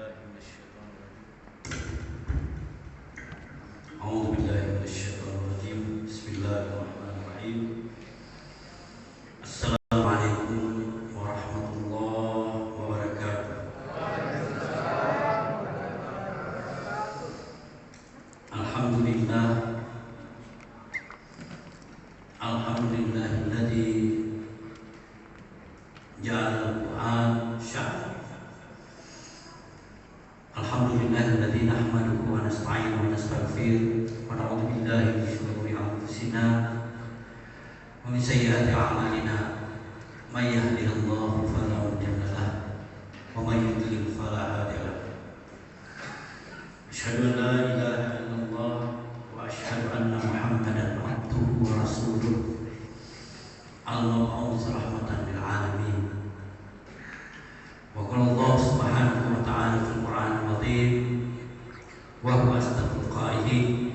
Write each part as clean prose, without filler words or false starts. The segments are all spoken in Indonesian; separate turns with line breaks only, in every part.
بالله من الشيطان الرجيم.
أعوذ بالله من الشيطان الرجيم. بسم الله الرحمن الرحيم. السلام عليكم ورحمة الله وبركاته. الحمد لله الذي جعل القرآن شعرا. Alhamdulillah alladzi nahmaduhu wa nasta'inuhu wa nastaghfiruh wa na'udzu billahi min shururi anfusina wa min sayyiati a'malina may yahdihillahu fala mudilla lahu wa may yudlil fala hadiya lahu. Asyhadu an la ilaha illallah wa asyhadu anna Muhammadan abduhu wa rasuluh al-mab'uts rahmatan lil alamin. Wa qala Allah subhanahu wa ta'ala fil Qur'an al-'azim wa huwa asdaqul qailin.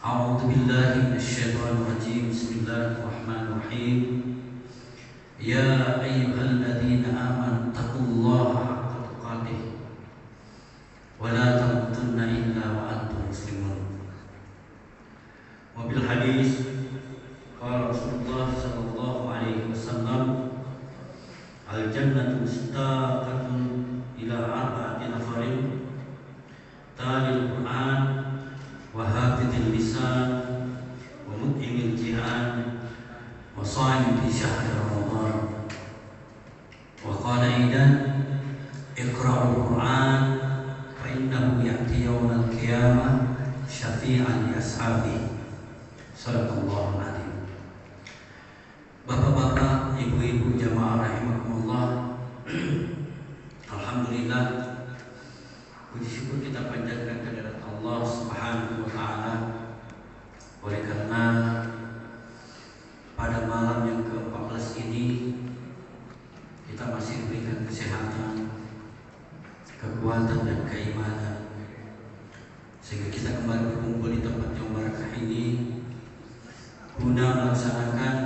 A'udzu billahi minasy syaithanir rajim. Bismillahir rahmanir rahim. Ya ayyuhalladzina amanu taqullaha haqqa tuqatih wa la tamutunna illa wa antum muslimun. Wa bil hadis qala Rasulullah sallallahu alaihi wasallam, al-jannatu mustaqatun ila arba'ati nafarin talil Qur'an wa hafidhil lisan wa mut'imil ji'an wa sha'im fi syahri Ramadan. Wa qala aidan iqra'ul Qur'an fa innahu ya'ti yawmal qiyamah syafi'an li ashabihi. Shadaqallahul adzim. Bapak-bapak, ibu-ibu jamaah rahimakumullah. Alhamdulillah, puji syukur kita panjatkan kehadirat Allah Subhanahu wa taala oleh karena pada malam yang ke-14 ini kita masih diberikan kesehatan, kekuatan dan keimanan sehingga kita kembali berkumpul di tempat yang barakah ini guna melaksanakan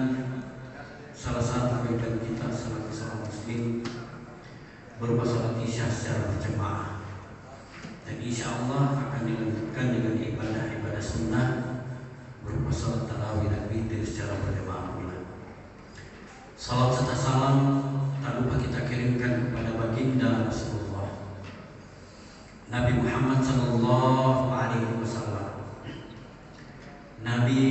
salah satu kewajiban kita sebagai seorang muslim berupa salat isya secara berjamaah, dan insya Allah akan dilanjutkan dengan ibadah-ibadah sunnah berupa salat tarawih dan witir secara berjamaah pula. Salat serta salam tak lupa kita kirimkan kepada baginda Rasulullah Nabi Muhammad sallallahu alaihi wasallam, Nabi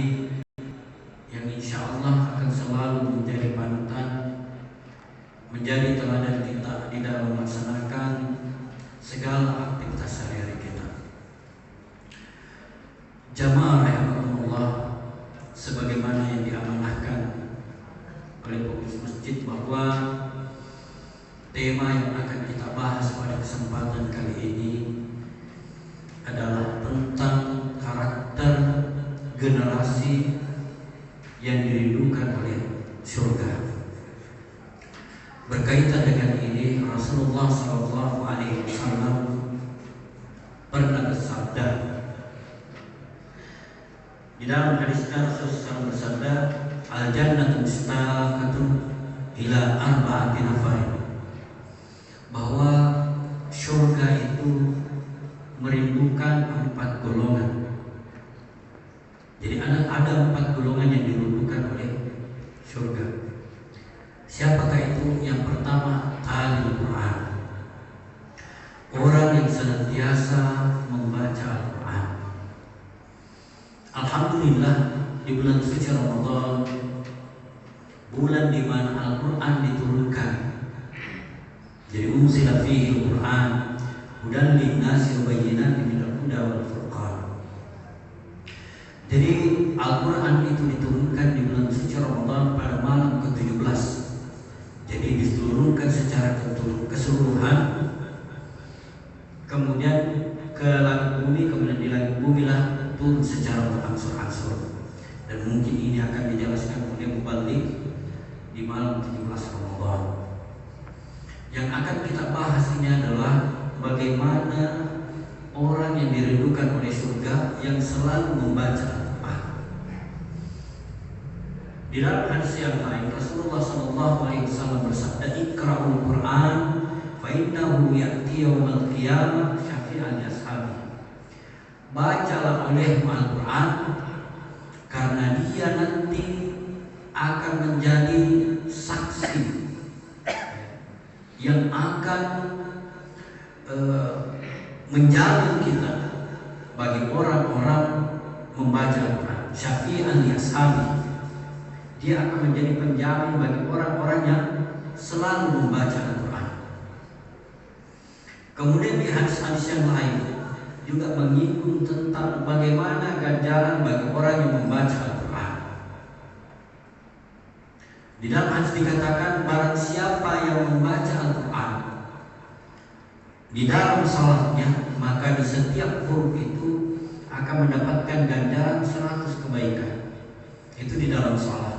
yang insya Allah akan selalu menjadi panutan, menjadi teladan kita di dalam melaksanakan segala aktivitas sehari-hari kita. Jamaah rahimakumullah, sebagaimana yang diamanahkan oleh pengurus masjid bahwa tema yang akan kita bahas pada kesempatan kali ini adalah tentang karakter generasi yang dirindukan oleh surga. Berkaitan dengan ini, Rasulullah SAW pernah bersabda, di dalam hadis Rasulullah bersabda, al-jannatu mustaqatun ila arba'ati nafarin, bahwa surga itu merindukan 4 golongan. Jadi ada 4 golongan yang dirindukan oleh surga. Siapakah itu? Yang pertama, talil Quran, orang yang senantiasa membaca Al-Quran. Alhamdulillah, di bulan suci Ramadan, bulan di mana Al-Quran diturunkan. Jadi unzila fihi Al-Quran hudan linnasi wa bayyinatin minal huda wal furqan. Jadi Al-Quran itu diturunkan di bulan suci Ramadan pada malam ke-17. Jadi diturunkan secara keseluruhan, kemudian ke langit bumi, kemudian di langit bumi lah turun secara berangsur-angsur. Dan mungkin ini akan dijelaskan oleh mubalik di malam 17 Ramadan. Yang akan kita bahas ini adalah bagaimana orang yang dirindukan oleh surga yang selalu membaca Al-Quran. Di dalam hadis yang lain, Rasulullah SAW bersabda, "Iqra'ul Quran fa innahu ya'ti yaumal qiyamah syafi'an li ashabi. Bacalah olehmu Al-Quran karena dia nanti akan menjadi saksi yang akan menjamin kita bagi orang-orang membaca Al-Quran. Syafi'an li ashabi, dia akan menjadi penjamin bagi orang-orang yang selalu membaca Al-Quran. Kemudian di hadis-hadis yang lain juga menyinggung tentang bagaimana ganjaran bagi orang yang membaca Al-Quran. Di dalam hadis dikatakan, barang siapa yang membaca Al-Quran di dalam salatnya, maka di setiap huruf itu akan mendapatkan ganjaran 100 kebaikan. Itu di dalam salat.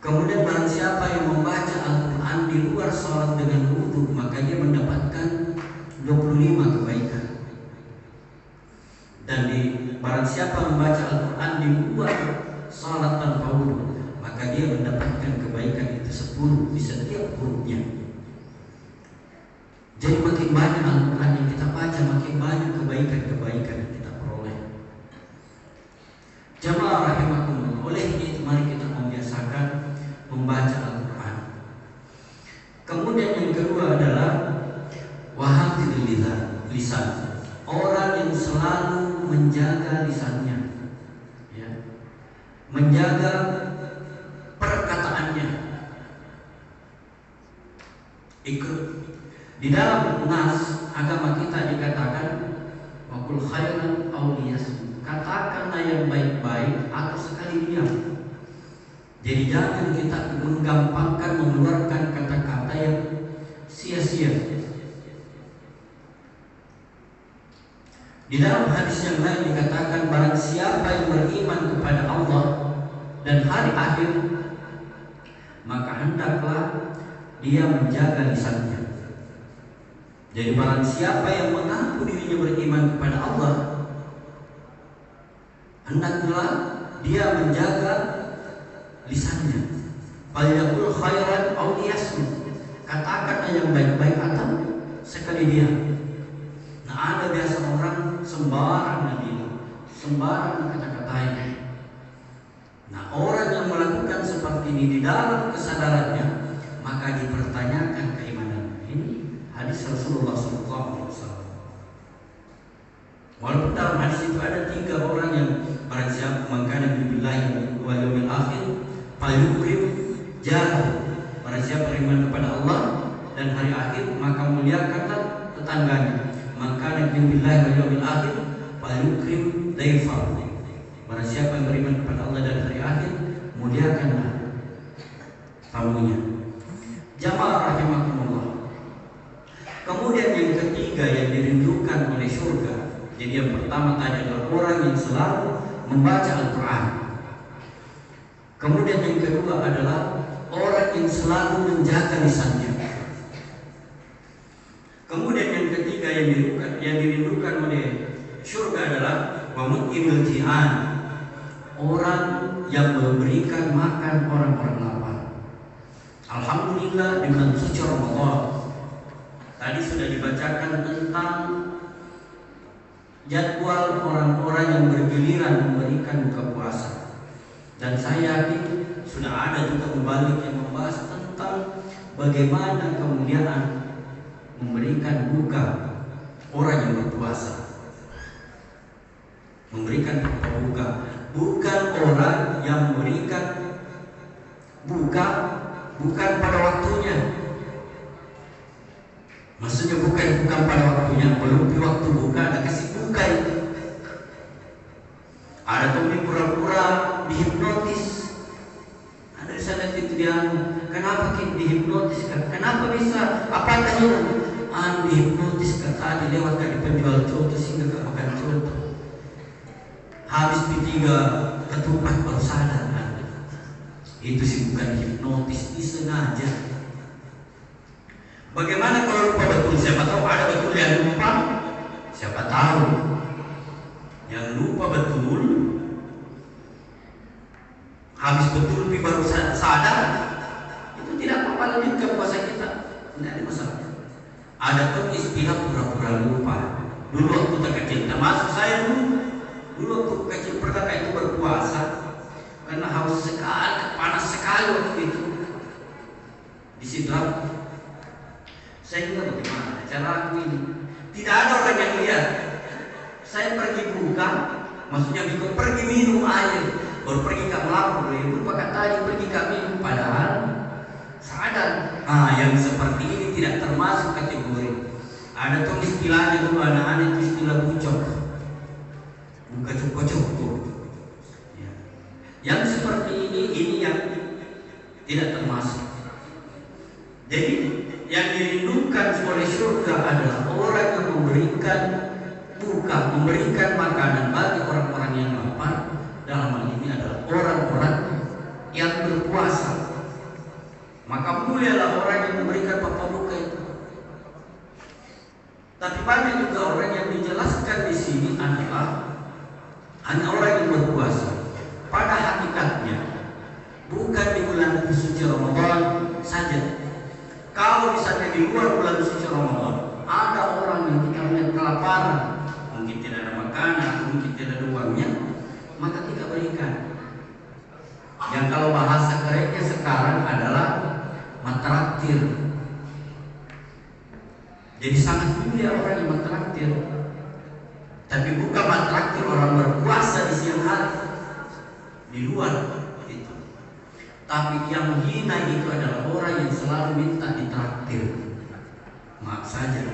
Kemudian barang siapa yang membaca Al-Quran di luar salat dengan wudu, maka dia mendapatkan 25 kebaikan. Dan barang siapa membaca Al-Quran di luar salat tanpa wudu, maka dia mendapatkan kebaikan itu 10 di setiap hurufnya. Jadi makin banyak Al-Quran yang kita baca, makin banyak kebaikan-kebaikan yang kita peroleh. Jamaah rahimakumullah, oleh itu mari kita membiasakan membaca Al-Quran. Kemudian yang kedua adalah wahafidul lisan, orang yang selalu menjaga lisannya, ya, menjaga perkataannya. Ikut di dalam nas agama kita dikatakan waqul khairan aw liyasmut, katakanlah yang baik-baik atau sekali diam. Jadi jangan kita menggampangkan mengeluarkan kata-kata yang sia-sia. Di dalam hadis yang lain dikatakan, barang siapa yang beriman kepada Allah dan hari akhir, maka hendaklah dia menjaga lisannya. Jadi barang siapa yang mengaku dirinya beriman kepada Allah, hendaklah dia menjaga lisannya. Falyaqul khairan aw liyasmut, katakanlah yang baik-baik atau sekali diam. Nah, ada biasa orang sembarang bilang, sembarang kata-katanya. Nah, orang yang melakukan seperti ini di dalam kesadarannya, maka dipertanyakan keimanan. Ini hadis Rasulullah SAW. Walaupun dalam hadis itu ada 3 orang yang barang siapa mengkana billahi wal yawmil akhir falyukrim jarahu, barang siapa beriman kepada Allah dan hari akhir, maka muliakanlah tetangganya. Maka billahi wal yawmil akhir falyukrim dayfahu, barang siapa yang beriman kepada Allah dan hari akhir, muliakanlah tamunya. Jamaah rahimakumullah. Kemudian yang ketiga yang dirindukan oleh surga. Jadi yang pertama tadi adalah orang yang selalu membaca Al-Quran. Kemudian yang kedua adalah orang yang selalu menjaga lisannya. Kemudian yang ketiga yang dirindukan oleh surga adalah wamut'imul ji'an, orang yang memberikan makan orang-orang lapar. Alhamdulillah di bulan suci Ramadan tadi sudah dibacakan tentang jadwal orang-orang yang bergiliran memberikan buka puasa. Dan saya yakin sudah ada juga mubalik yang membahas tentang bagaimana kemuliaan memberikan buka orang yang berpuasa. Memberikan buka, bukan orang yang memberikan buka bukan pada waktunya. Maksudnya bukan pada waktunya, belum di waktu buka ada kasih buka itu. Ada kemudian pura-pura dihipnotis. Ada di sana itu dia, kenapa kita dihipnotis? Kenapa bisa? Apa tanya? Dihipnotis kata lewat dari penjual coto sehingga gak makan coto. Habis P3 ketupat baru sadar. Itu sih bukan hipnotis, disengaja. Bagaimana kalau lupa betul? Siapa tahu ada betul yang lupa. Siapa tahu yang lupa betul, habis betul baru sadar, itu tidak apa-apa, lanjutkan puasa kita. Tidak ada masalah. Ada pun istilah pura-pura lupa. Dulu waktu kecil, termasuk saya dulu waktu kecil pernah itu berpuasa karena haus sekali, panas sekali waktu itu. Di situ saya juga bagaimana cara aku ini. Tidak ada orang yang lihat. Saya pergi buka, maksudnya pergi minum air, baru pergi ke melapor, ibu pakai tadi pergi ke minum, padahal sadar. Yang seperti ini tidak termasuk kategori. Ada tuh istilahnya dulu anak-anak itu istilah bucok, buka coko-coko. Ya. Yang seperti ini yang tidak termasuk. Jadi yang dirindukan oleh surga adalah orang yang memberikan makanan bagi orang-orang yang lapar. Dalam hal ini adalah orang-orang yang berpuasa. Maka mulialah orang yang memberikan papamuka itu. Tapi banyak juga orang yang dijelaskan di sini adalah hanya orang yang berpuasa. Pada hakikatnya bukan di bulan suci Ramadan saja. Kalau misalnya di luar bulan suci Ramadan ada orang yang kita melihat kelaparan, mungkin tidak ada makanan, mungkin tidak ada uangnya, maka kita berikan. Yang kalau bahasa kerennya sekarang adalah matraktir. Jadi sangat mulia orang yang matraktir. Tapi bukan matraktir orang berpuasa di siang hari di luar itu. Tapi yang hina itu adalah orang yang selalu minta ditraktir. Maaf saja,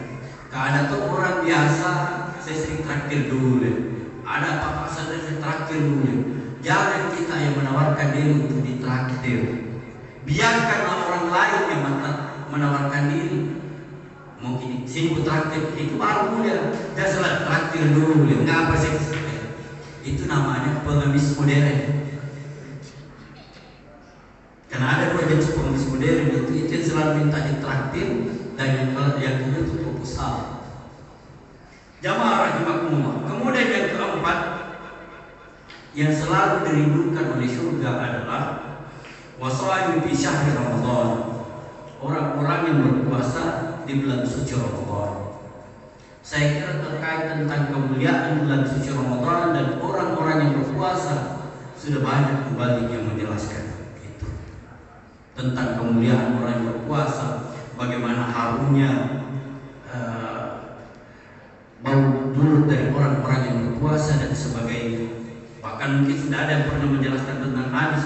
ada tuh orang biasa, saya sering traktir dulu deh. Ada apa-apa saja saya traktir dulu. Jangan kita yang menawarkan diri untuk ditraktir. Biarkanlah orang lain yang menawarkan diri. Mungkin sibuk traktir itu baru mulia. Jangan salah traktir dulu. Enggak apa sih? Itu namanya pengemis modern. Karena ada dua jenis pengemis modern, itu yang selalu minta ditraktir dan yang kedua itu proposal. Jamaah rahimakumullah. Kemudian yang keempat yang selalu dirindukan oleh surga adalah wasaimu fi syahri Ramadan. Orang-orang yang berpuasa di bulan suci Ramadan. Saya kira terkait tentang kemuliaan bulan suci Ramadan dan orang-orang yang berpuasa sudah banyak mubalik yang menjelaskan itu. Tentang kemuliaan orang yang berpuasa, bagaimana harumnya bau mulut dari orang-orang yang berpuasa dan sebagainya. Bahkan mungkin sudah ada yang pernah menjelaskan tentang hadis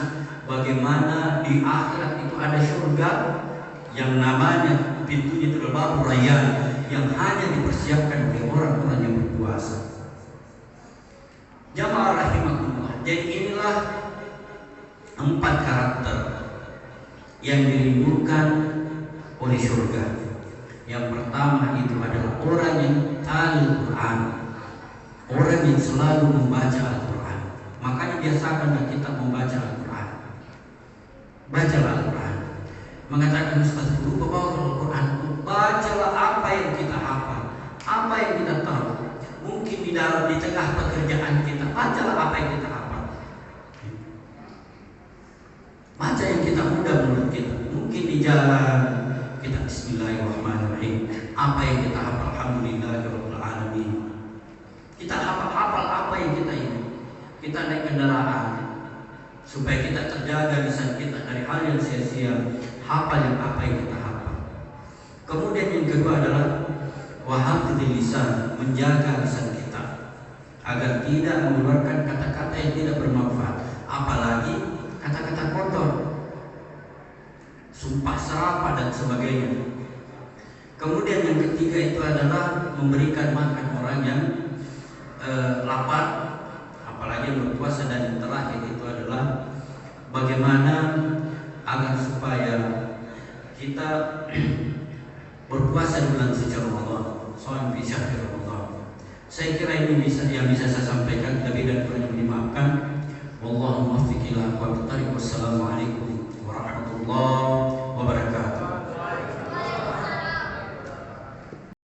bagaimana di akhirat itu ada surga yang namanya pintunya itu adalah Babur Rayyan, yang hanya dipersiapkan oleh orang-orang yang berpuasa. Jamaah rahimakumullah. Jadi inilah 4 karakter yang dirindukan oleh surga. Yang pertama itu adalah orang yang Al-Quran, orang yang selalu membaca Al-Quran. Makanya biasakanlah kita membaca Al-Quran. Bacalah Al-Quran. Mengatakan Ustaz Guru bawa Al-Quran, bacalah apa yang kita hafal, apa yang kita tahu. Mungkin di tengah pekerjaan kita, bacalah apa yang kita hafal. Baca yang kita mudah menurut kita. Mungkin di jalan kita Bismillahirrahmanirrahim. Apa yang kita hafal, Alhamdulillahirabbil alamin. Kita hafal apa yang kita ini. Kita naik kendaraan supaya kita terjaga lisan kita dari hal yang sia-sia. Hafal yang apa yang kita hafal. Kemudian yang kedua adalah wahafidhil lisan, menjaga lisan kita agar tidak mengeluarkan kata-kata yang tidak bermanfaat, apalagi kata-kata kotor, sumpah serapah dan sebagainya. Kemudian yang ketiga itu adalah memberikan makan orang yang lapar, apalagi yang berpuasa. Dan yang terakhir itu adalah bagaimana agar supaya kita berpuasa di bulan suci Ramadan, soal bisa di Ramadan. Saya kira ini yang bisa saya sampaikan. Lebih dan kurang dimaafkan. Wallahu muwaffiq ila aqwamit thariq. Wassalamualaikum